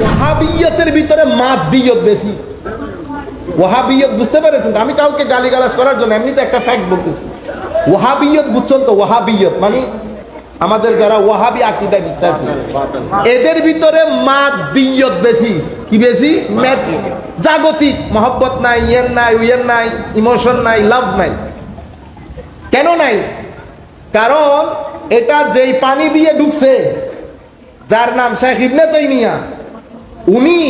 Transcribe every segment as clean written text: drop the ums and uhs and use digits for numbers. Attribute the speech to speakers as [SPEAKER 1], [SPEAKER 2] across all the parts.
[SPEAKER 1] ওয়াহাবিয়তের ভিতরে মাদ্দিয়ত বেশি। ওয়াহাবিয়ত বুঝতে পেরেছেন? আমি কাউকে গালিগালাজ করার জন্য এমনিতে একটা ফ্যাক্ট বলতেছি। ওয়াহাবিয়ত বুঝছেন তো? ওয়াহাবিয়ত মানে আমাদের যারা ওয়াহাবি আকীদায় বিশ্বাসী, এদের ভিতরে মাদ্দিয়ত বেশি। কি বেশি? জাগতিক মহব্বত নাই, ইয়ের নাই, উইয়ের নাই, ইমোশন নাই, লাভ নাই। কেন নাই? কারণ এটা যেই পানি দিয়ে ঢুকছে, যার নাম শেখ ইবনে তাইমিয়া, উনি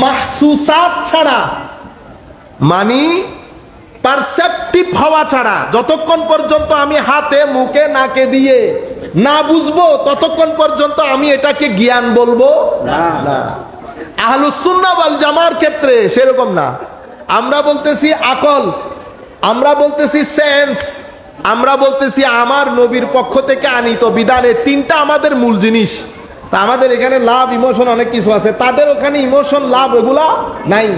[SPEAKER 1] মাহসুসাত ছাড়া মানে পারসেপটিভ হওয়া ছাড়া, যতক্ষণ পর্যন্ত আমি হাতে মুখে নাকে দিয়ে না বুঝবো ততক্ষণ পর্যন্ত আমি এটাকে জ্ঞান বলবো না। আহলুস সুন্নাহ ওয়াল জামার ক্ষেত্রে সেরকম না। আমরা বলতেছি আকল, আমরা বলতেছি সেন্স, আমরা বলতেছি আমার নবীর পক্ষ থেকে আনিত বিধানে। তিনটা আমাদের মূল জিনিস। তা আমাদের এখানে লাভ, ইমোশন অনেক কিছু আছে, তাদের ওখানে ইমোশন, লাভ এগুলা নাই।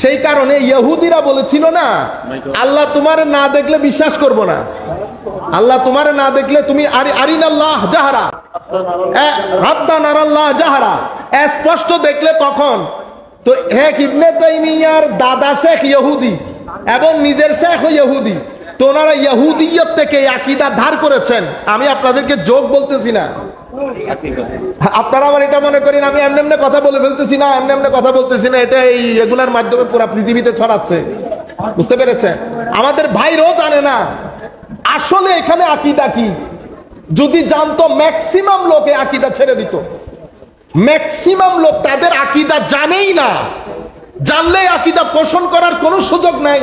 [SPEAKER 1] সেই কারণে ইহুদিরা বলেছিল না, আল্লাহ তোমারে না দেখলে বিশ্বাস করব না, আল্লাহ তোমারে না দেখলে তুমি আরিনাল্লাহ জাহারা, হাত্তা নারাল্লাহ জাহারা, স্পষ্ট দেখলে তখন। তো শেখ ইবনে তাইমিয়ার দাদা শেখ ইহুদি এবং নিজের শেখ ইহুদি, তো ওনারা ইহুদিয়ত থেকে আকীদা ধার করেছেন। আমি আপনাদেরকে যোগ বলতেছি না, আপনারা আমার এটা মনে করেন আমি এমনি এমনি কথা বলে ফেলতেছি না, এমনি এমনি কথা বলতেছি না, এটা এই এগুলার মাধ্যমে পুরো পৃথিবীতে ছড়াচ্ছে। বুঝতে পেরেছেন? আমাদের ভাইরাও জানে না আসলে এখানে আকীদা কি। যদি জানতো ম্যাক্সিমাম লোকে আকীদা ছেড়ে দিত। ম্যাক্সিমাম লোক তাদের আকীদা জানেই না, জানলে আকীদা পোষণ করার কোনো সুযোগ নাই।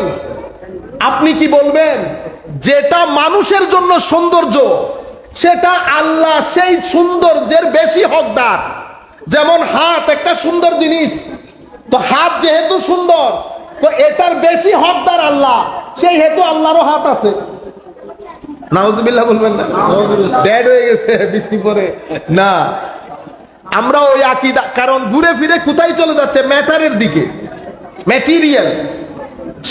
[SPEAKER 1] আপনি কি বলবেন? যেটা মানুষের জন্য সৌন্দর্য সেটা আল্লাহ সেই সৌন্দর্যের বেশি হকদার। যেমন হাত একটা সুন্দর জিনিস, তো হাত যেহেতু সুন্দর তো এটার বেশি হকদার আল্লাহ, সেই হেতু আল্লাহরও হাত আছে। নাউজুবিল্লাহ বলবেন না? ড্যাড হয়ে গেছে বৃষ্টি পরে না। আমরা ওই আকীদা, কারণ ঘুরে ফিরে কোথায় চলে যাচ্ছে? ম্যাটারের দিকে, ম্যাটেরিয়াল।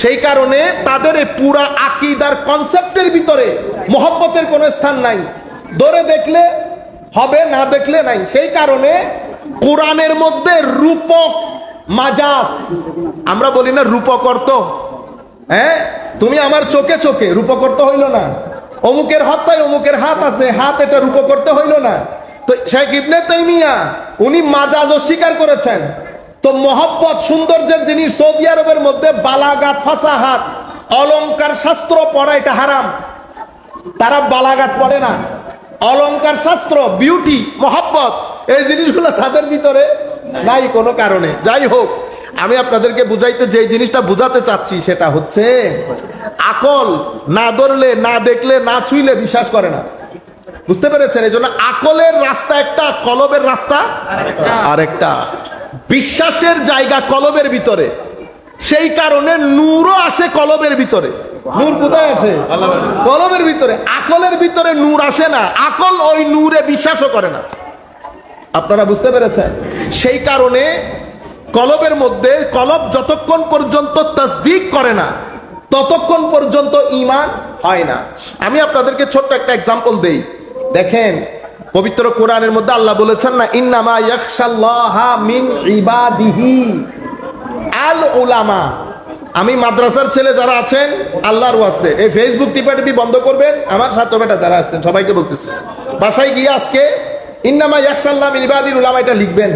[SPEAKER 1] সেই কারণে তাদের এই পুরা আকীদার কনসেপ্টের ভিতরে মহব্বতের কোনো স্থান নাই। ধরে দেখলে হবে, না দেখলে নাই। সেই কারণে কোরআনের মধ্যে রূপক, মাজাজ, আমরা বলি না রূপক অর্থ, হ্যাঁ তুমি আমার চোখে চোখে, রূপক অর্থ হইল না। অমুকের হত্যায় অমুকের হাত আছে, হাত, এটা রূপক অর্থ হইল না। তো শেখ ইবনে তাইমিয়া উনি মাজাজ অস্বীকার করেছেন। তো মহব্বত, সৌন্দর্যের জিনিস, সৌদি আরবের মধ্যে বালাগাত, ফাসাহাত, অলংকার শাস্ত্র পড়া এটা হারাম। তারা বালাগাত পড়ে না, অলংকার শাস্ত্র, বিউটি, মহব্বত, এই জিনিসগুলো তাদের ভিতরে নাই কোনো কারণে। যাই হোক, আমি আপনাদেরকে বুঝাইতে যে জিনিসটা বুঝাতে চাচ্ছি সেটা হচ্ছে আকল না ধরলে, না দেখলে, না ছুঁইলে বিশ্বাস করে না। বুঝতে পেরেছেন? এই জন্য আকলের রাস্তা একটা, কলবের রাস্তা আরেকটা। বিশ্বাসের জায়গা কলবের ভিতরে, সেই কারণে নূরও আসে কলবের ভিতরে। নূর কোথায় আসে? কলবের ভিতরে। আকলের ভিতরে নূর আসে না, আকল ওই নূরে বিশ্বাসও করে না। আপনারা বুঝতে পেরেছেন? সেই কারণে কলবের মধ্যে, কলব যতক্ষণ পর্যন্ত তাসদীক করে না ততক্ষণ পর্যন্ত ঈমান হয় না। আমি আপনাদেরকে ছোট্ট একটা এক্সাম্পল দেই। দেখেন, পবিত্র কোরআনের মধ্যে আল্লাহ বলেছেন না, ইন্নামা ইয়াখশাল্লাহা মিন ইবাদিহি আল উলামা। আমি মাদ্রাসার ছেলে যারা আছেন, আল্লাহর ওয়াস্তে এই ফেসবুক টিপাটিপি বন্ধ করবেন। আমার ছাত্র বেটা যারা আসছেন সবাইকে বলতেছি, বাসায় গিয়ে আজকে ইন্নামা ইয়াখশাল্লাহা মিন ইবাদিল উলামা এটা লিখবেন।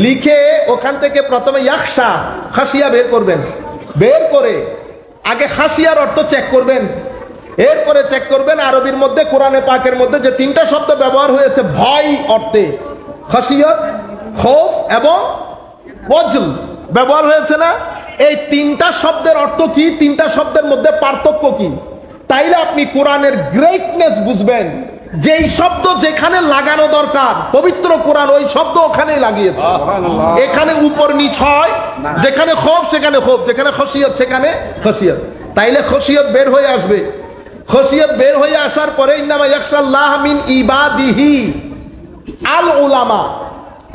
[SPEAKER 1] লিখে ওখান থেকে প্রথমে ইয়াখশা, খাসিয়া বের করবেন। বের করে আগে খাসিয়ার অর্থ চেক করবেন, এরপরে চেক করবেন আরবির মধ্যে, কোরআনে পাকের মধ্যে যে তিনটা শব্দ ব্যবহার হয়েছে ভয় অর্থে, খাসিয়ত, খৌফ এবং ওয়াজল ব্যবহার হয়েছে না? এই তিনটা শব্দের অর্থ কি, তিনটা শব্দের মধ্যে পার্থক্য কি, তাইলে আপনি কোরআনের গ্রেটনেস বুঝবেন। যেই শব্দ যেখানে লাগানো দরকার পবিত্র কোরআন ওই শব্দ ওখানেই লাগিয়েছে। এখানে উপর নিচ হয়, যেখানে খৌফ সেখানে খৌফ, যেখানে খাসিয়ত সেখানে খাসিয়ত। তাইলে খাসিয়ত বের হয়ে আসবে। খাসিয়ত বের হয়ে আসার পরে ইন্নামা ইয়াখশাল্লাহ মিন ইবাদিহি আল উলামা।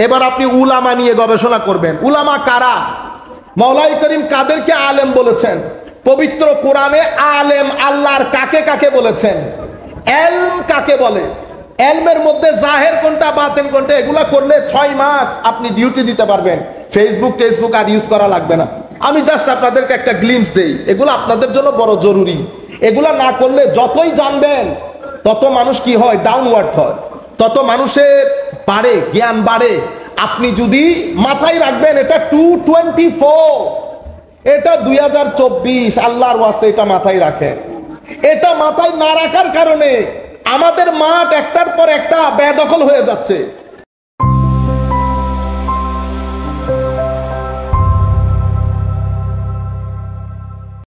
[SPEAKER 1] এবার আপনি উলামা নিয়ে গবেষণা করবেন। উলামা কারা? মাওলাই করিম কাদেরকে আলেম বলেছেন? পবিত্র কোরআনে আলেম আল্লাহর কাকে কাকে বলেছেন? এলম কাকে বলে? এলমের মধ্যে জাহের কোনটা বাতেন কোনটা এগুলা করলে 6 মাস আপনি ডিউটি দিতে পারবেন। ফেসবুক আর ইউজ করা লাগবে না। আমি জাস্ট আপনাদেরকে একটা গ্লিমস দেই, এগুলো আপনাদের জন্য বড় জরুরি। এগুলা না করলে যতই জানবেন তত মানুষ কি হয়, ডাউনওয়ার্ড হয়, তত মানুষের বাড়ে, জ্ঞান বাড়ে। আপনি যদি মাথায় রাখবেন এটা 224, এটা 2024, আল্লাহর ওয়াস্তে এটা মাথায় রাখেন। এটা মাথায় না রাখার কারণে আমাদের মাঠ একটার পর একটা বেদখল হয়ে যাচ্ছে।